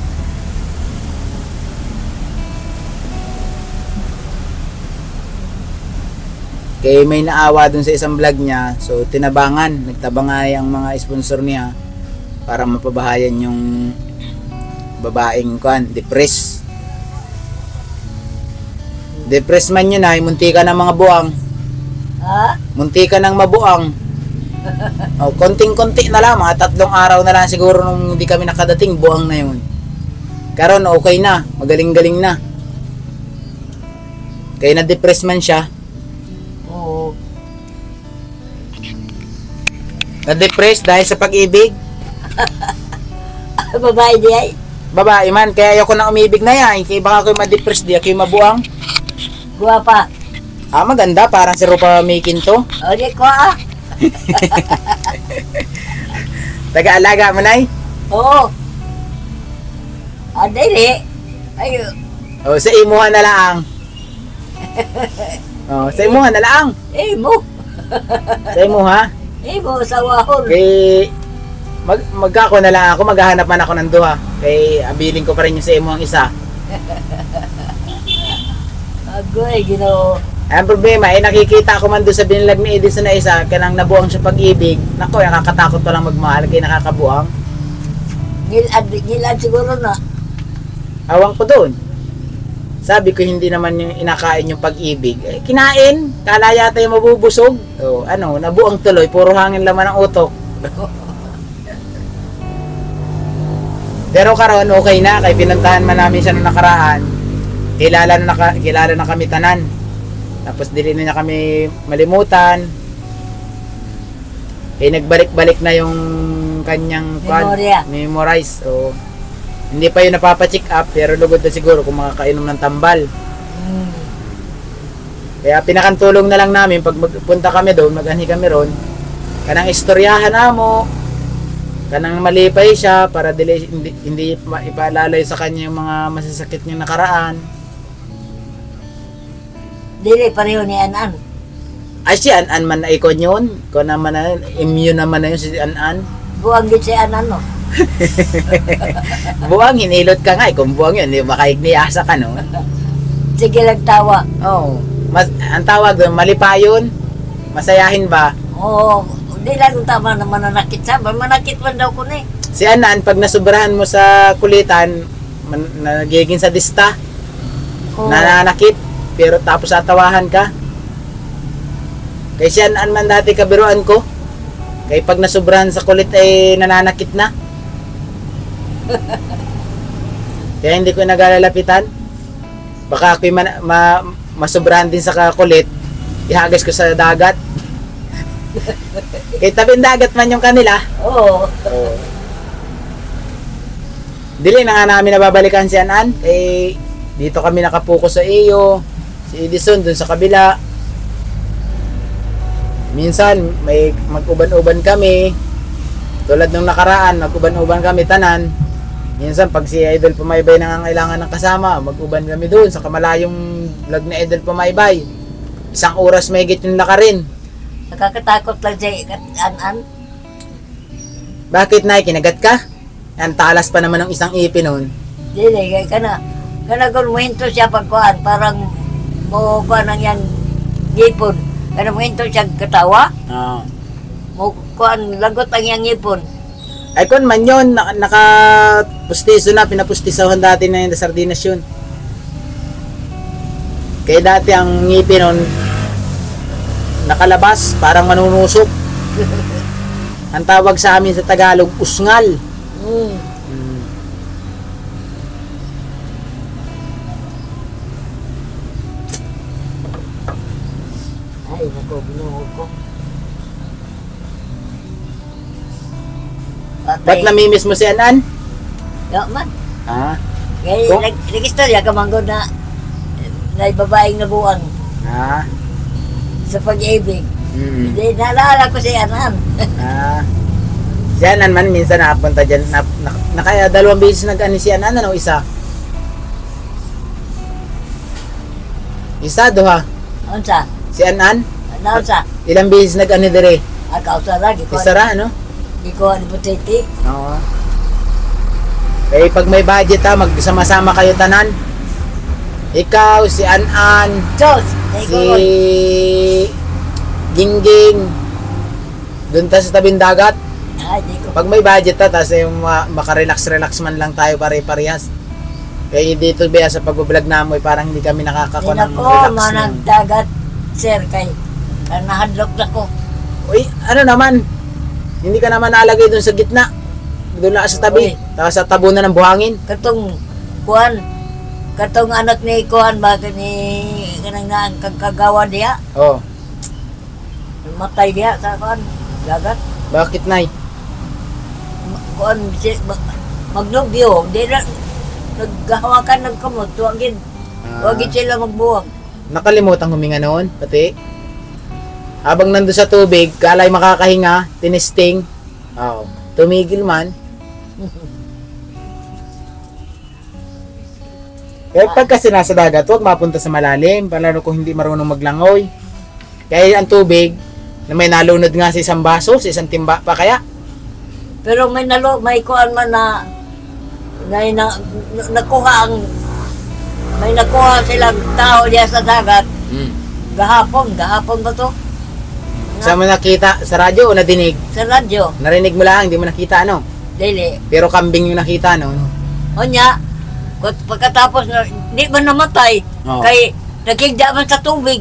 Speaker 1: Kaya may naawa dun sa isang vlog niya. So tinabangan. Nagtabangay ang mga sponsor niya para mapabahayan yung babaeng depressed. Depressed man yun ay munti ka ng mga buwang.
Speaker 2: Ha?
Speaker 1: Munti ka ng mabuang. Konting-konti na lang, mga 3 araw na lang siguro nung hindi kami nakadating, buang na yun. Karon okay na, magaling-galing na. Kaya na-depress man siya.
Speaker 2: Oo.
Speaker 1: Na-depress dahil sa pag-ibig.
Speaker 2: Babae di ay?
Speaker 1: Babae man, kaya ayoko na umibig na yan. Kaya baka ako'y ma-depress di, ako'y mabuang.
Speaker 2: Guwapa.
Speaker 1: Maganda, parang si Rupa Mikin to.
Speaker 2: O, di ko
Speaker 1: Taga-alaga mo, Nay?
Speaker 2: Oo. Dili. Ayo.
Speaker 1: Sa imuhan na lang. Sa imuhan na lang.
Speaker 2: Mo.
Speaker 1: Sa imuha.
Speaker 2: Mo sa wahon.
Speaker 1: Kay magkako na lang ako, maghahanap man ako ng duha. Kay abiling ko pa rin yung sa imuhang isa.
Speaker 2: Agoy, Ginoo.
Speaker 1: Ang problema ay nakikita ko man doon sa binilag ni Edison na isa, kanang nabuang siya pag-ibig. Nako, nakakatakot pa lang magmahal kay nakakabuang.
Speaker 2: Gilad siguro na.
Speaker 1: Awang ko doon. Sabi ko hindi naman yung inakain yung pag-ibig. Kinain, kala yata yung mabubusog. Nabuang tuloy, puro hangin laman ang utok. Pero karon okay na, kay pinuntahan man namin siya nung nakaraan. Kilala na kami tanan. Tapos dili na niya kami malimutan. Nagbalik-balik na yung
Speaker 3: kanyang
Speaker 2: Memorya.
Speaker 3: memorize. So, hindi pa yun napapacheck up, pero lugod na siguro kung makakainom ng tambal.
Speaker 2: Hmm.
Speaker 3: Kaya pinakantulong na lang namin, pag magpunta kami doon, mag-anhi kami ron, kanang istoryahan na mo, kanang malipay siya, para hindi ipaalala sa kanya yung mga masasakit niyang nakaraan.
Speaker 2: Dili pareho ni Anan.
Speaker 3: Ay, si An-An man na ikon yun. Kung naman na, immune naman na yun si An-An.
Speaker 2: Buang gid si Anan no.
Speaker 3: Buwang, hinilot ka nga. Kung buwang yun, hindi makaigniasa ka, no?
Speaker 2: Sige lang tawa.
Speaker 3: Oo. Ang tawag doon, malipayon. Masayahin ba?
Speaker 2: Oo. Di lang tama na mananakit sa. Mananakit man daw ko ni.
Speaker 3: Si An-An, pag nasubrahan mo sa kulitan, nagiging sadista,
Speaker 2: Oo.
Speaker 3: nananakit, pero tapos atawahan ka. Kaya si An-An man dati kabiruan ko. Kaya pag nasubrahan sa kulit ay nananakit na. Kaya hindi ko nagalalapitan. Baka ako'y masubrahan din sa kulit, ihagas ko sa dagat. Kaya tabing dagat man yung kanila.
Speaker 2: Oo.
Speaker 3: Dili na nga namin nababalikan si An-An. Eh, dito kami nakapuko sa iyo. Si Edison dun sa kabila. Minsan may mag-uban-uban kami. Tulad nung nakaraan, mag-uban-uban kami tanan. Minsan pag si Idol Pumaybay nangangailangan ng kasama, mag-uban kami doon sa kamalayong vlog na Idol Pumaybay. 1 oras may higit yung nakarin.
Speaker 2: Nakakatakot lang si Anan.
Speaker 3: Bakit na kinagat ka? Ang talas pa naman ng isang ipin noon.
Speaker 2: Dili kay kana. Kana kung muhinto siya pagkuhan, parang mo ba nang yan ngipon. Kana muhinto siya katawa,
Speaker 3: Oo.
Speaker 2: mo kuhan lagot ang yang ngipon.
Speaker 3: Ay kun man yun, naka-pustiso na, pinapustisahan dati na yung sardinas yun. Kaya dati ang ngipin nun, nakalabas, parang manunusok. Ang tawag sa amin sa Tagalog, usngal.
Speaker 2: Hmm. Ay, nako, binuhog ko.
Speaker 3: Ba't namimiss mo si An-An?
Speaker 2: Yo, man.
Speaker 3: Ha?
Speaker 2: Kaya
Speaker 3: Kung-
Speaker 2: nag-istorya ka manggod na babaeng nabuang
Speaker 3: Ha?
Speaker 2: sa pag-ibig.
Speaker 3: Mm.
Speaker 2: Hindi, naalala ko si Anan.
Speaker 3: Ah. Si An-An man, minsan nakapunta dyan. Kaya 2 beses nag-ani si An-An, ano, isa? Isa, duha.
Speaker 2: Unsa?
Speaker 3: Si An-An,
Speaker 2: Unsa?
Speaker 3: ilang beses nag-ani dire?
Speaker 2: Akaw sa lagi ko.
Speaker 3: Isa ra, ano?
Speaker 2: Di ko ano butiti.
Speaker 3: Oo. Eh, pag may budget ha, magsama-sama kayo tanan. Ikaw, si An-An,
Speaker 2: Diyos! Di ko
Speaker 3: si Gingging, doon tayo sa tabing dagat.
Speaker 2: Ay, di ko.
Speaker 3: Pag may budget ha, tapos yung makarelax-relax man lang tayo pare-parehas. Kaya dito ba sa pag-vlog namin, parang hindi kami
Speaker 2: Di
Speaker 3: nakakakuha
Speaker 2: na
Speaker 3: ng
Speaker 2: ko
Speaker 3: relax lang.
Speaker 2: managdagat, sir, kay nahadlok na ko.
Speaker 3: Uy, ano naman, hindi ka naman nalagay doon sa gitna. Doon lang sa tabi.
Speaker 2: Uy.
Speaker 3: Tapos sa tabunan ng buhangin.
Speaker 2: Katong kuhan, katong anak ni kuhan ba ni kanang na ang kagawa diya,
Speaker 3: Oh,
Speaker 2: matay diya sa kuhan, dagat.
Speaker 3: bakit nay?
Speaker 2: Kuhan, magnubyo, di na, naghawakan ng kamot, wagin, wagin sila magbuwag.
Speaker 3: Nakalimutan huminga noon, pati. Habang nando sa tubig, kalay makakahinga, tinisting. Oh, tumigil man. Kaya pag kasi nasa dagat, huwag mapunta sa malalim, palalo kung hindi marunong maglangoy. Kaya ang tubig, na may nalunod nga sa isang baso, sa isang timba pa kaya.
Speaker 2: Pero may kuhan man nakuha ang, may nakuha silang tao diya sa dagat, gahapon ba to?
Speaker 3: Saan mo nakita? Sa radyo o nadinig?
Speaker 2: Sa radyo,
Speaker 3: Narinig mo lang, hindi mo nakita ano?
Speaker 2: dili.
Speaker 3: Pero kambing yung nakita, no?
Speaker 2: O niya, pagkatapos na, di ba namatay?
Speaker 3: Oo.
Speaker 2: Kay, nakigda man sa tubig.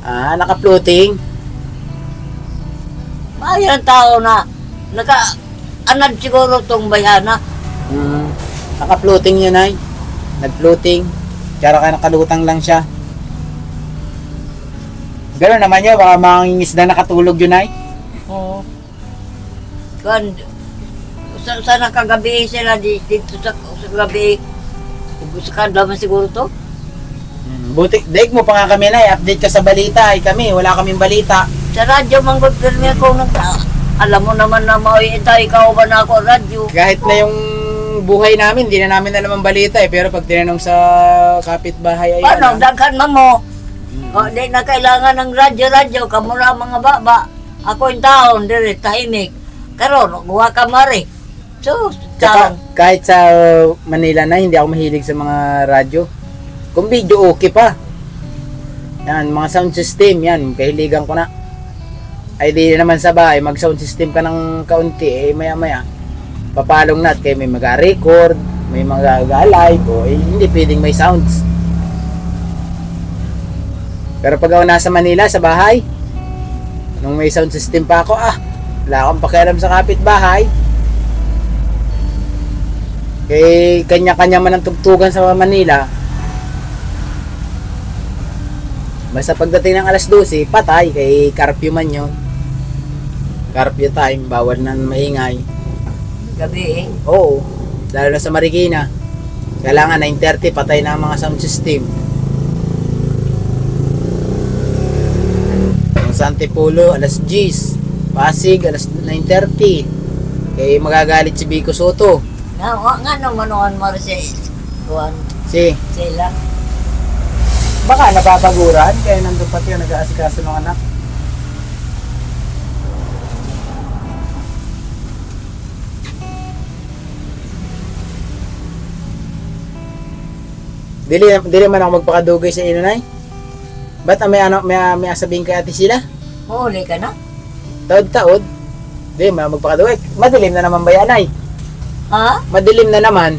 Speaker 3: Ah, naka-floating.
Speaker 2: May ang tao na, anad siguro tong bayana.
Speaker 3: Naka-floating yun ay. Nag-floating. Kaya ka nakalutang lang siya. Gano'n naman yun, baka mangingis na nakatulog yun ay.
Speaker 2: Oo. Kan, sana kagabi sila dito sa gabi. Gusto ka naman siguro to?
Speaker 3: Buti, daig mo pa nga kami na, update ka sa balita. Ay kami, wala kaming balita.
Speaker 2: Sa radyo, manggod pirmi ako alam mo naman na ito, ikaw ba na ako radyo?
Speaker 3: Kahit na yung buhay namin, hindi na namin alam ang balita eh. Pero pag tinanong sa kapitbahay ay
Speaker 2: Paano? Daghan mo. O, di na kailangan ng radyo. Kamu na mga baba. Ako yung taon, dire, tahimik. Karon, guha ka mari. So,
Speaker 3: Tsaka,
Speaker 2: taon.
Speaker 3: kahit sa Manila na, hindi ako mahilig sa mga radyo. Kung video, okay pa. Yan, mga sound system, yan, kahiligan ko na. Ay di naman sa bahay, mag sound system ka ng kaunti, eh maya maya. Papalong na, kaya may mag-record, may mag-live, o eh, hindi pwedeng may sounds. Pero pag ako nasa Manila, sa bahay, nung may sound system pa ako, wala akong pakialam sa kapitbahay. Kaya kanya-kanya man ang tugtugan sa Manila. Basta pagdating ng alas 12, patay, kay curfew man yun. Curfew time, bawal na maingay.
Speaker 2: Gabi eh.
Speaker 3: Oo, lalo na sa Marikina. Kailangan 9:30, patay na ang mga sound system. Yung sa Antipolo, alas 10. Pasig, alas 9:30. Kaya magagalit si Vico Soto.
Speaker 2: Nga naman mo si Juan. Sila.
Speaker 3: Baka napapaguran, kaya nandun pati yung nag-aasikaso ng anak. Dili man ako magpakadugay sa inunay. Ba't may sabihin kay ate sila?
Speaker 2: Huli ka na?
Speaker 3: Taod-taod. Di man magpakadugay. Madilim na naman ba yan ay?
Speaker 2: Ha?
Speaker 3: Madilim na naman.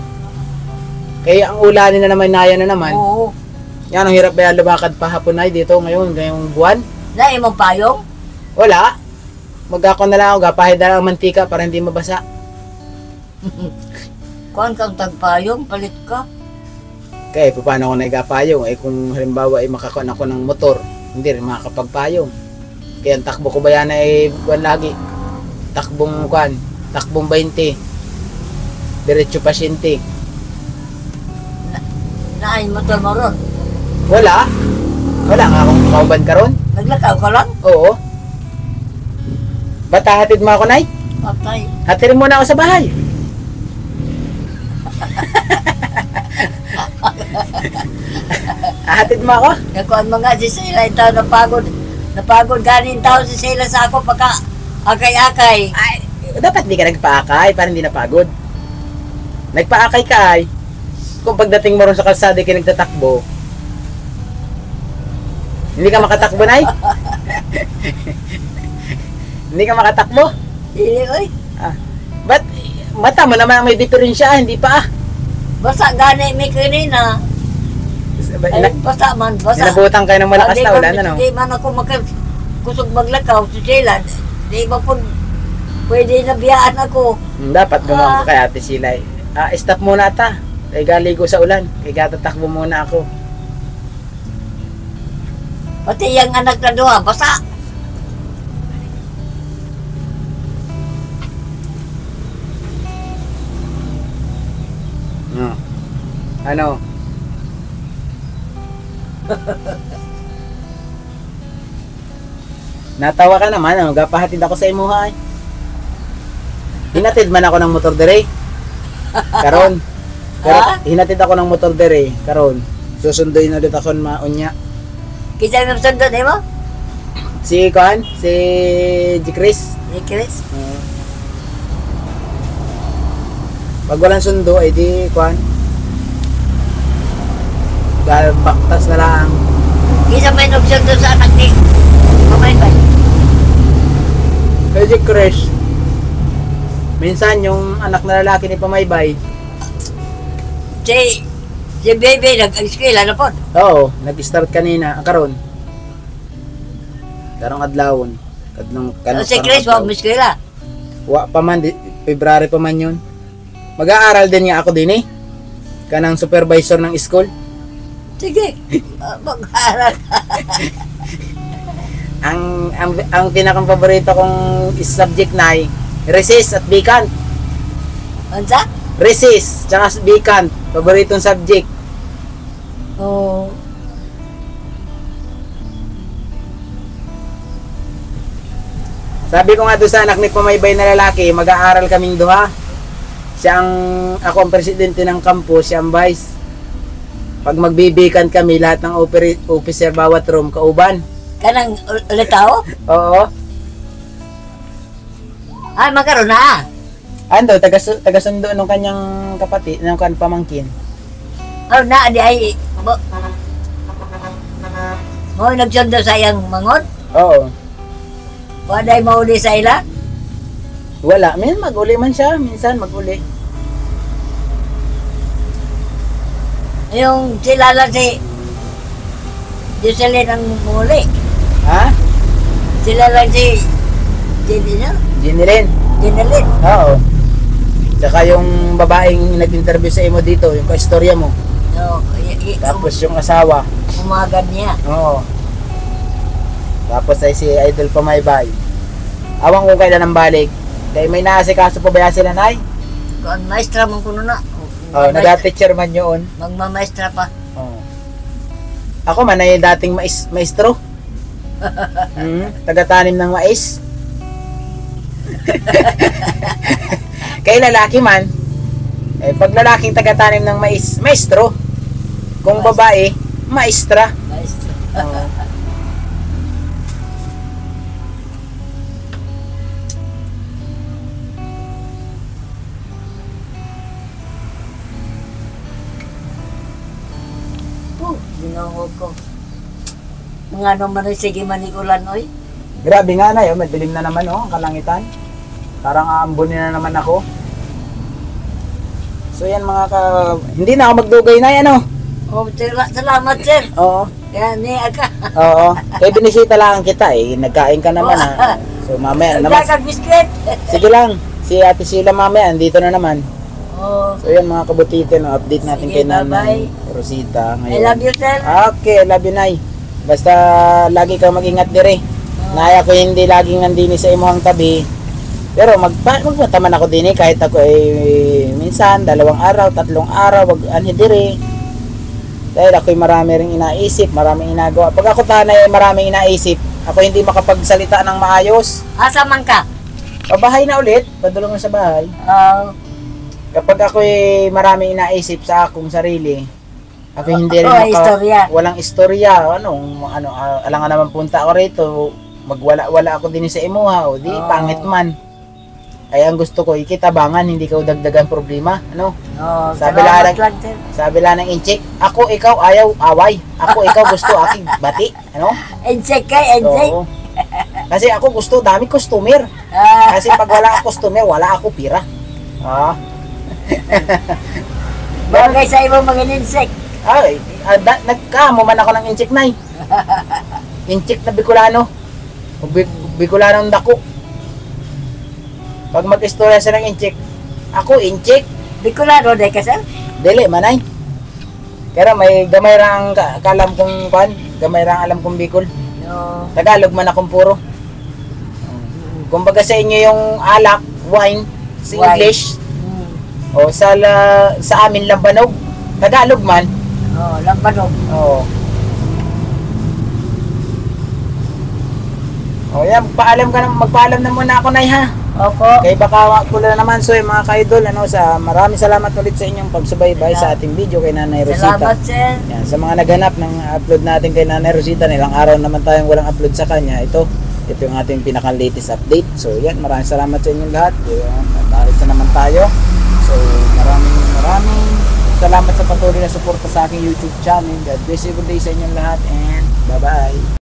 Speaker 3: Kaya ang ulanin na naman, naya na naman.
Speaker 2: Oo.
Speaker 3: Yan, ang hirap ba yan lumakad pa hapon ay dito ngayong buwan?
Speaker 2: Dahil mong payong?
Speaker 3: Wala. Magkakon na lang ako, gapahid na lang ang mantika para hindi mabasa.
Speaker 2: Kuhan kang tagpayong, palit ka.
Speaker 3: Kaya paano ako naigapayong? Eh kung halimbawa ay makakon ako ng motor, hindi rin makakapagpayong. Kaya ang takbo ko ba yan ay buwan lagi? Takbong 20. Diretso pasyente.
Speaker 2: Naayin motor mo ron.
Speaker 3: Wala nga akong kauban ka ron.
Speaker 2: Naglakaw ka lang?
Speaker 3: Oo. Ba't hahatid mo ako, Nay?
Speaker 2: Patay.
Speaker 3: Hatirin mo na ako sa bahay. Hahatid mo ako?
Speaker 2: Nakuhan mo nga si Sheila ito, napagod ganin tao si Sheila sa ako pagka akay-akay.
Speaker 3: Ay, dapat di ka nagpaakay para hindi napagod. Nagpaakay ka ay. Kung pagdating mo ron sa kalsada ka nagtatakbo, hindi ka makatakbo, Nay? Hindi ka makatakbo?
Speaker 2: Dili, oy.
Speaker 3: Ba't mata mo naman ang may diferensya, hindi pa
Speaker 2: Basta gani may kanina. Ay, basta man, basta.
Speaker 3: Inabutan kayo ng malakas na ulan, ano?
Speaker 2: Di man ako kusog maglakaw si Sheila. Di ba po pwede na biyaan ako.
Speaker 3: Dapat gumawa ko kay ate sila. Stop muna ata. Kaya galigo sa ulan. Kaya tatakbo muna ako.
Speaker 2: Pati yung anak na doha, basta.
Speaker 3: Ano? Natawa ka naman, gapahatid ako sa imuha. Hinatid man ako ng motor dere. Karon. Pero hinatid ako ng motor dere, karon. Susunduin ulit ako maunya.
Speaker 2: Kita mo sundot mo?
Speaker 3: Si G. Chris.
Speaker 2: Si Chris?
Speaker 3: Pag walang sundo, ay di baktas na lang.
Speaker 2: Isa may nagsundo sa anak ni Kamay ba?
Speaker 3: Kay G. Chris. Minsan yung anak na lalaki ni Pamaybay.
Speaker 2: Si Bebe nag-eskwela na po.
Speaker 3: Oo, nag-start kanina, karon. Karong adlawon.
Speaker 2: Si Chris wag eskwela.
Speaker 3: Wa pa man, February pa man yun. Mag-aaral din nga ako din eh. Kanang supervisor ng school.
Speaker 2: Sige, mag-aaral ka.
Speaker 3: ang pinakang paborito kong subject na ay recess at vacant.
Speaker 2: Ansa?
Speaker 3: Resist, tsaka vacant. Paboritong subject.
Speaker 2: Oo.
Speaker 3: Sabi ko nga doon sa anak ni Pumaybay na lalaki, mag-aaral kaming duha. Ako ang presidente ng campus, siya ang vice. Pag magbibikan kami, lahat ng officer bawat room, kauban.
Speaker 2: Kanang ulit tao?
Speaker 3: Oo.
Speaker 2: Ay, magkaroon na.
Speaker 3: Ando, taga-sundo ng kanyang kapatid, ng kanyang pamangkin.
Speaker 2: Oh, na, di ay... Mo nagsundo sa iyang mangon?
Speaker 3: Oo.
Speaker 2: Waday mauli sa ila?
Speaker 3: Wala. Minsan mag-uli man siya. Minsan mag-uli.
Speaker 2: Yung sila lang si Jocelyn ang muli.
Speaker 3: Ha?
Speaker 2: Sila lang si
Speaker 3: Ginilin.
Speaker 2: Ginelin.
Speaker 3: Oo. Tsaka yung babaeng nag-interview sa imo dito, yung kaistorya mo.
Speaker 2: No,
Speaker 3: Tapos yung asawa.
Speaker 2: umagan niya.
Speaker 3: Oo. Tapos ay si Idol Pumaybay. Awang kung kailan ang balik. Dahil may naasikaso pa ba yan sila, Nay?
Speaker 2: Kung maestra mong kuno na.
Speaker 3: Oo, nag-teacher man yun.
Speaker 2: Magmamaestra pa.
Speaker 3: Oo. Ako man ay dating maestro. Taga-tanim ng mais. Kaya lalaki man, pag lalaking taga-tanim ng mais, maestro. Kung babae, maestra.
Speaker 2: Maestra.
Speaker 3: Oo.
Speaker 2: Ginoo ko. Mga naman rin sige manikulan, oy.
Speaker 3: Grabe nga na, madilim na naman ang kalangitan. Parang aambunin na naman ako. So yan hindi na ako magdugay na yan,
Speaker 2: Oh, salamat, sir.
Speaker 3: Oo.
Speaker 2: Kaya ni aga.
Speaker 3: Oo. Kaya binisita lang kita nagkain ka naman So mamaya naman.
Speaker 2: Biscuit.
Speaker 3: Sige lang. Si Ate Sheila mamaya, andito na naman.
Speaker 2: Oh,
Speaker 3: So yan mga kabutitin, update natin
Speaker 2: Sige,
Speaker 3: kay Nanay
Speaker 2: bye-bye.
Speaker 3: Rosita
Speaker 2: I
Speaker 3: ngayon.
Speaker 2: love you, sir.
Speaker 3: Okay, love you, Nay. Basta lagi kang mag-ingat dire. Naya ko hindi laging nandini sa imong tabi. Pero magpunta man ako din kahit ako minsan 2 araw, 3 araw, wag ani dire. Dahil ako'y marami ring inaisip, maraming ginagawa. Pag ako tanay maraming inaisip, ako hindi makapagsalita ng maayos.
Speaker 2: Asa man ka?
Speaker 3: Pabahay na ulit, padulong na sa bahay. Kapag ako'y maraming inaisip sa akong sarili, ako hindi rin
Speaker 2: istorya.
Speaker 3: walang istorya. Alangan naman punta ako rito, magwala-wala ako din sa imuha, o di pangit man. Kaya ang gusto ko, ikitabangan, hindi ko dagdagan problema. Sabi lang ng inchik, ako, ikaw, ayaw, away. Ako, ikaw, gusto, aking bati.
Speaker 2: Insect kay, insect.
Speaker 3: Oo. Kasi ako gusto, dami customer. Kasi pag wala ako customer, wala ako pira.
Speaker 2: Bagay sa ibang mga insect.
Speaker 3: Ay, nagkamo man ako ng inchik, Nay. Inchik na Bicolano. Bicolano ng dako. Pag mag-istorya sa ng inchik, ako inchik.
Speaker 2: Bicolano, day ka, sir?
Speaker 3: Dili, manay. Pero may gamay rang kalam kong pan, gamay rang alam kong Bicol.
Speaker 2: No.
Speaker 3: Tagalog man akong puro. Kumbaga sa inyo yung alak, wine, sa
Speaker 2: Wine.
Speaker 3: English, o sa amin lambanog. Tagalog man.
Speaker 2: Lambanog.
Speaker 3: Oo. Yan, magpaalam na muna ako, Nay, ha.
Speaker 2: Opo.
Speaker 3: Kaya baka pula naman mga ka-idol, maraming salamat ulit sa inyong pagsubaybay sa ating video kay Nanay Rosita.
Speaker 2: Salamat, sir.
Speaker 3: Yan, sa mga naghanap ng upload natin kay Nanay Rosita, nilang araw naman tayong walang upload sa kanya. Ito yung ating pinaka-latest update. So yan, maraming salamat sa inyong lahat. Nataris na naman tayo. So maraming salamat sa patuloy na suporta sa aking YouTube channel. God bless you, good day sa inyong lahat, and bye-bye.